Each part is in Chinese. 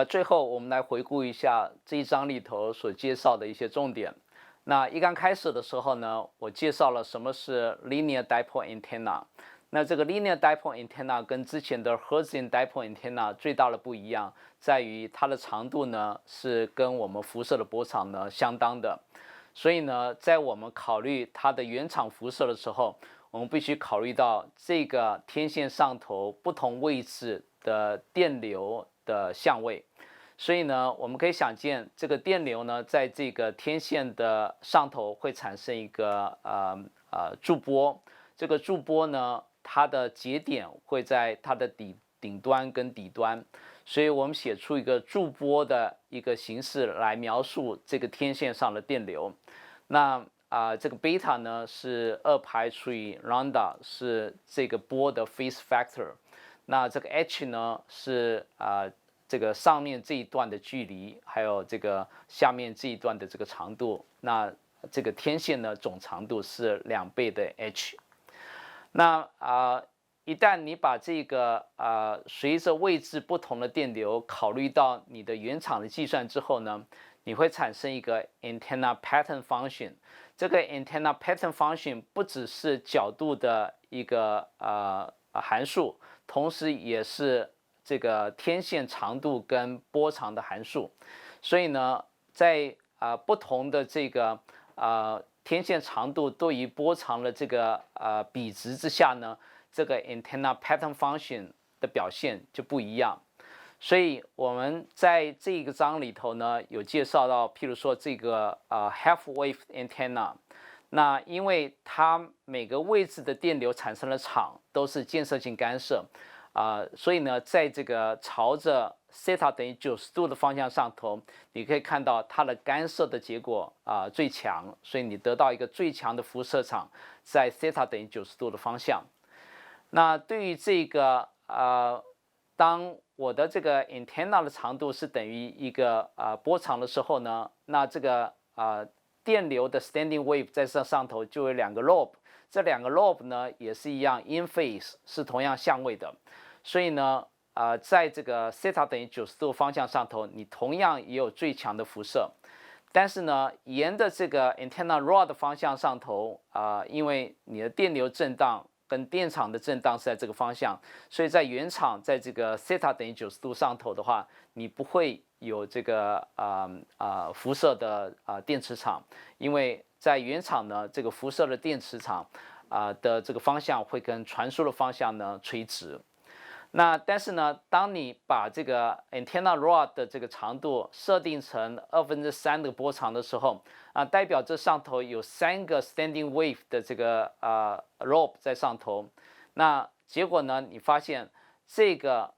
最后我们来回顾一下这一章里头所介绍的一些重点。那刚开始的时候呢，我介绍了什么是 linear dipole antenna。那这个 linear dipole antenna 跟之前的 Hertzian dipole antenna 最大的不一样，在于它的长度呢是跟我们辐射的波长呢相当的。所以呢，在我们考虑它的原厂辐射的时候，我们必须考虑到这个天线上头不同位置的电流的相位。所以呢，我们可以想见，这个电流呢，在这个天线的上头会产生一个驻波。这个驻波呢，它的节点会在它的顶端跟底端，所以我们写出一个驻波的一个形式来描述这个天线上的电流。那这个贝塔呢是2排除以 lambda 是这个波的 phase factor。那这个 h 呢是这个上面这一段的距离，还有这个下面这一段的这个长度。那这个天线呢总长度是2倍的 h。那一旦你把这个随着位置不同的电流考虑到你的原厂的计算之后呢，你会产生一个 antenna pattern function。这个 antenna pattern function 不只是角度的一个函数，同时也是这个天线长度跟波长的函数。所以呢，在不同的这个天线长度对于波长的这个比值之下呢，这个 antenna pattern function 的表现就不一样。所以我们在这个章里头呢，有介绍到，譬如说这个half wave antenna。那因为它每个位置的电流产生的场都是建设性干涉，所以呢，在这个朝着 θ 等于90度的方向上头，你可以看到它的干涉的结果最强，所以你得到一个最强的辐射场在 θ 等于90度的方向。那对于这个当我的这个 antenna 的长度是等于一个波长的时候呢，那这个电流的 standing wave 在这上头就有2个 lobe。这2个 lobe 呢也是一样 in phase 是同样相位的。所以呢在这个 θ 等于90度方向上头，你同样也有最强的辐射。但是呢，沿着这个 antenna rod 的方向上头因为你的电流震荡跟电场的震荡是在这个方向，所以在原厂在这个 θ 等于90度上头的话，你不会有这个辐射的电磁场，因为在原厂呢，这个辐射的电磁场的这个方向会跟传输的方向呢垂直。那但是呢，当你把这个 antenna rod 的这个长度设定成3/2的波长的时候，代表这上头有3个 standing wave 的这个lobe 在上头。那结果呢，你发现这个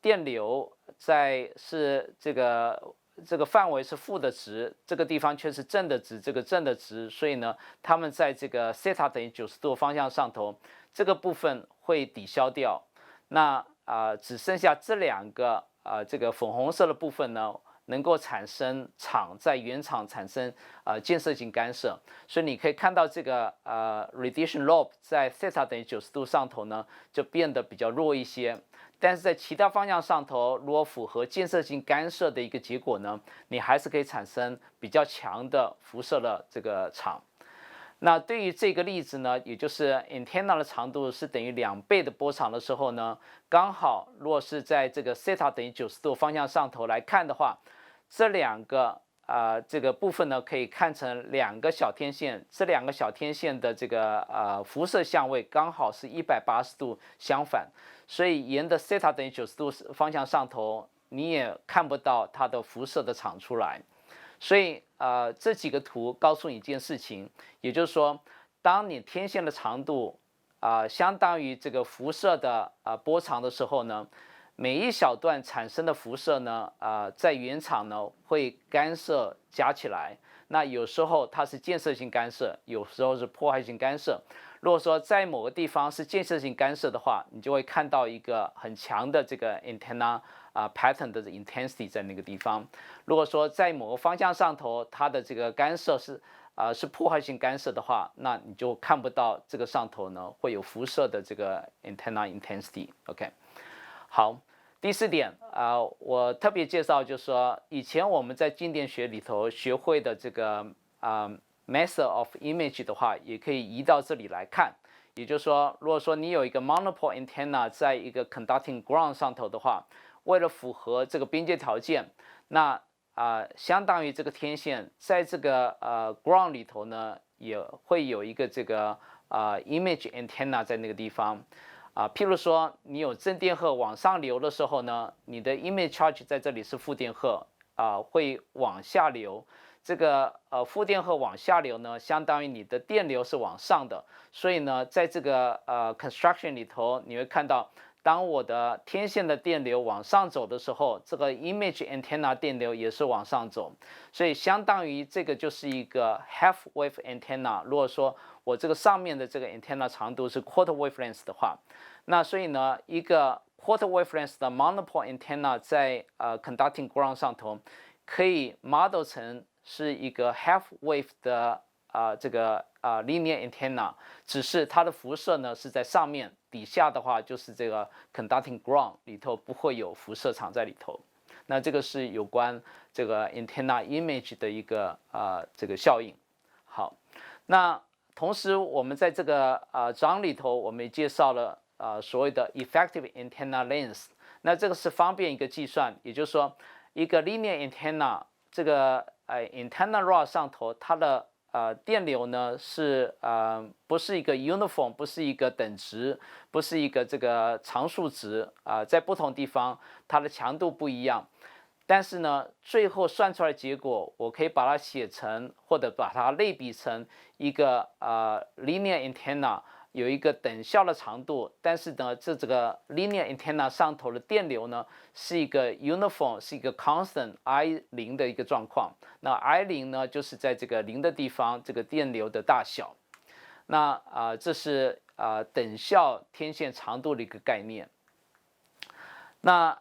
电流是这个范围是负的值，这个地方却是正的值，这个正的值，所以呢，它们在这个 θ 等于90度方向上头，这个部分会抵消掉。那只剩下这2个这个粉红色的部分呢，能够产生在原厂产生建设性干涉。所以你可以看到这个radiation lobe 在 θ 等于90度上头呢，就变得比较弱一些。但是在其他方向上头，如果符合建设性干涉的一个结果呢，你还是可以产生比较强的辐射的这个场。那对于这个例子呢，也就是 antenna 的长度是等于2倍的波长的时候呢，刚好如果是在这个 θ 等于90度方向上头来看的话，这2个这个部分呢可以看成2个小天线，这2个小天线的这个辐射相位刚好是180度相反，所以沿着 θ 等于90度方向上头，你也看不到它的辐射的场出来。所以这几个图告诉你一件事情，也就是说，当你天线的长度相当于这个辐射的波长的时候呢，每一小段产生的辐射呢在原厂呢会干涉加起来。那有时候它是建设性干涉，有时候是破坏性干涉。如果说在某个地方是建设性干涉的话，你就会看到一个很强的这个 antenna pattern 的 intensity 在那个地方。如果说在某个方向上头，它的这个干涉是破坏性干涉的话，那你就看不到这个上头呢会有辐射的这个 antenna intensity。OK， 好，第4点我特别介绍就是说，以前我们在经典学里头学会的这个method of image 的话，也可以移到这里来看。也就是说，如果说你有一个 monopole antenna 在一个 conducting ground 上头的话，为了符合这个边界条件，那相当于这个天线在这个ground 里头呢，也会有一个这个image antenna 在那个地方。譬如说你有正电荷往上流的时候呢，你的 image charge 在这里是负电荷会往下流。这个负电荷往下流呢，相当于你的电流是往上的，所以呢，在这个construction 里头，你会看到，当我的天线的电流往上走的时候，这个 image antenna 电流也是往上走，所以相当于这个就是一个 half wave antenna。如果说我这个上面的这个 antenna 长度是 quarter wavelength 的话，那所以呢，一个 quarter wavelength 的 monopole antenna 在conducting ground 上头，可以 model 成是一个 half wave 的这个linear antenna， 只是它的辐射呢是在上面，底下的话就是这个 conducting ground 里头不会有辐射场在里头。那这个是有关这个 antenna image 的一个这个效应。好，那同时我们在这个章里头，我们也介绍了所谓的 effective antenna length。那这个是方便一个计算，也就是说一个 linear antenna 这个antenna rod 上头它的电流呢是不是一个 uniform， 不是一个等值，不是一个这个常数值在不同地方它的强度不一样。但是呢，最后算出来的结果，我可以把它写成或者把它类比成一个linear antenna。有一个等效的长度，但是呢，这个 linear antenna 上头的电流呢是一个 uniform， 是一个 constant I0 的一个状况。那 I0 呢就是在这个0的地方，这个电流的大小。那这是等效天线长度的一个概念。那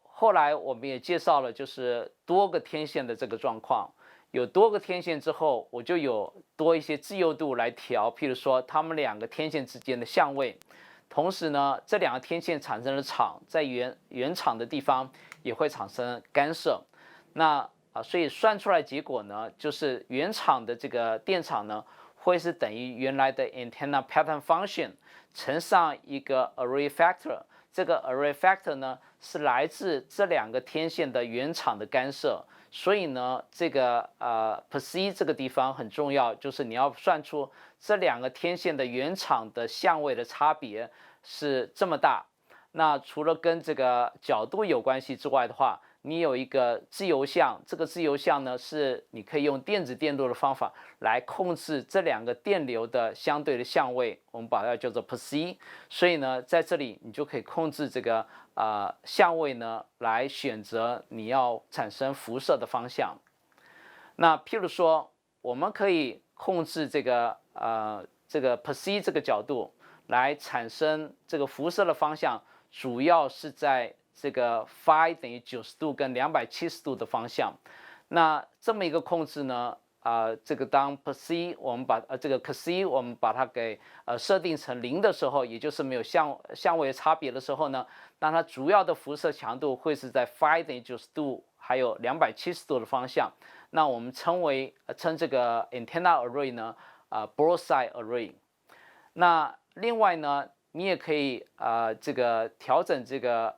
后来我们也介绍了就是多个天线的这个状况。有多个天线之后，我就有多一些自由度来调，譬如说它们2个天线之间的相位。同时呢，这2个天线产生的场在原场的地方也会产生干涉。那所以算出来结果呢，就是原场的这个电场呢，会是等于原来的 antenna pattern function 乘上一个 array factor。这个 array factor 呢是来自这2个天线的原场的干涉。所以呢，这个perc 这个地方很重要，就是你要算出这2个天线的原场的相位的差别是这么大。那除了跟这个角度有关系之外的话，你有一个自由项，这个自由项呢是你可以用电子电路的方法来控制这2个电流的相对的相位，我们把它叫做 perc。所以呢，在这里你就可以控制这个相位呢，来选择你要产生辐射的方向。那譬如说，我们可以控制这个perc 这个角度来产生这个辐射的方向，主要是在这个 phi 等于90度跟270度的方向。那这么一个控制呢，这个当 perc 我们把这个 kc 我们把它给设定成0的时候，也就是没有相位差别的时候呢，那它主要的辐射强度会是在 phi 等于90度还有270度的方向。那我们称这个 antenna array 呢broadside array。那另外呢，你也可以这个调整这个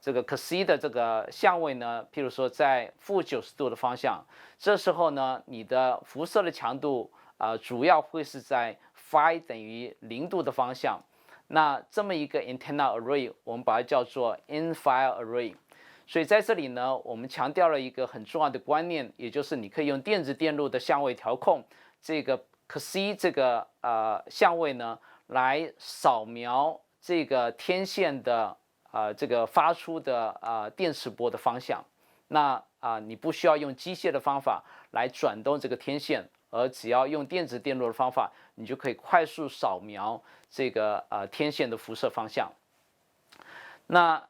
kc 的这个相位呢，譬如说在负90度的方向，这时候呢，你的辐射的强度主要会是在 phi 等于0度的方向。那这么一个 antenna array， 我们把它叫做 end-fire array。所以在这里呢，我们强调了一个很重要的观念，也就是你可以用电子电路的相位调控这个 kc 这个相位呢，来扫描这个天线的这个发出的电磁波的方向。那你不需要用机械的方法来转动这个天线，而只要用电子电路的方法，你就可以快速扫描这个天线的辐射方向。那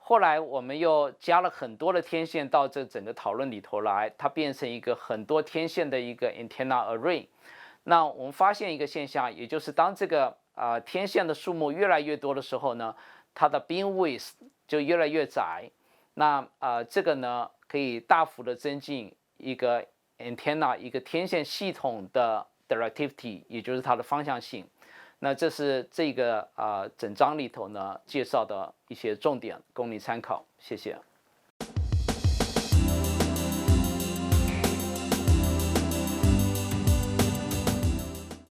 后来我们又加了很多的天线到这整个讨论里头来，它变成一个很多天线的一个 antenna array。那我们发现一个现象，也就是当这个天线的数目越来越多的时候呢，它的 beamwidth 就越来越窄。那这个呢可以大幅的增进一个 antenna 一个天线系统的 directivity， 也就是它的方向性。那这是这个整章里头呢介绍的一些重点，供你参考，谢谢。